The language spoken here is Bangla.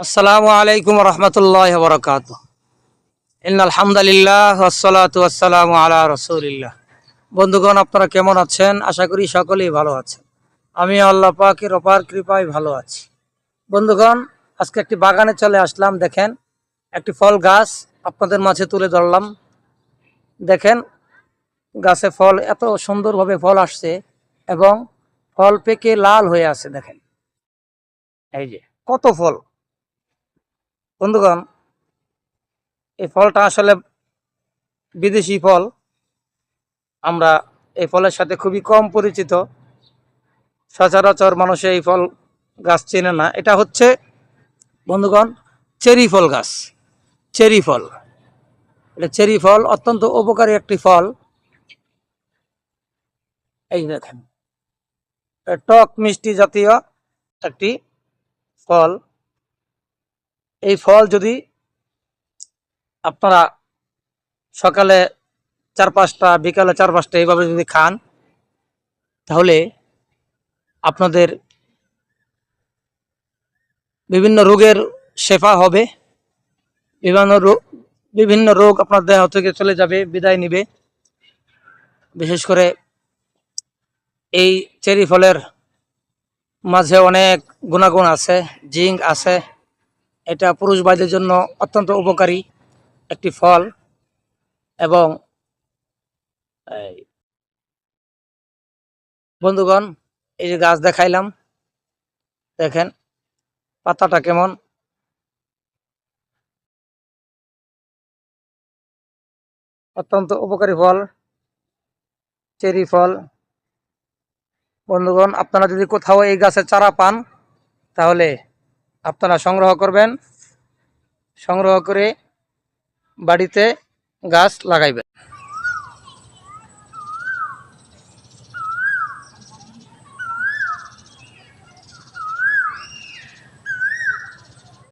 আসসালামু আলাইকুম রহমতুল্লাহ বরকাত। আলহামদুলিল্লাহ ওয়াসসালাতু ওয়াসসালামু আলা রাসূলিল্লাহ। বন্ধুগণ, আপনারা কেমন আছেন? আশা করি সকলেই ভালো আছেন। আমি আল্লাহ পাকের অপার কৃপায় ভালো আছি। বন্ধুগণ, আজকে একটি বাগানে চলে আসলাম। দেখেন, একটি ফল গাছ আপনাদের মাঝে তুলে ধরলাম। দেখেন, গাছে ফল এত সুন্দরভাবে ফল আসছে এবং ফল পেকে লাল হয়ে আছে। দেখেন, এই যে কত ফল। বন্ধুগণ, এই ফলটা আসলে বিদেশি ফল। আমরা এই ফলের সাথে খুবই কম পরিচিত। সচরাচর মানুষ এই ফল গাছ চেনে না। এটা হচ্ছে বন্ধুগণ চেরি ফল গাছ। চেরি ফল, এটা চেরি ফল অত্যন্ত উপকারী একটি ফল। এই দেখেন, টক মিষ্টি জাতীয় একটি ফল। এই ফল যদি আপনারা সকালে 4-5টা, বিকালে 4-5টা এইভাবে যদি খান, তাহলে আপনাদের বিভিন্ন রোগের শেফা হবে। বিভিন্ন রোগ আপনার দেহ থেকে চলে যাবে, বিদায় নিবে। বিশেষ করে এই চেরি ফলের মাঝে অনেক গুণাগুণ আছে, জিঙ্ক আছে। এটা পুরুষ ভাইদের জন্য অত্যন্ত উপকারী একটি ফল। এবং এই বন্ধুগণ, এই যে গাছ দেখাইলাম, দেখেন পাতাটা কেমন। অত্যন্ত উপকারী ফল, চেরি ফল। বন্ধুগণ, আপনারা যদি কোথাও এই গাছের চারা পান, তাহলে আপনারা সংগ্রহ করবেন, সংগ্রহ করে বাড়িতে গাছ লাগাইবেন।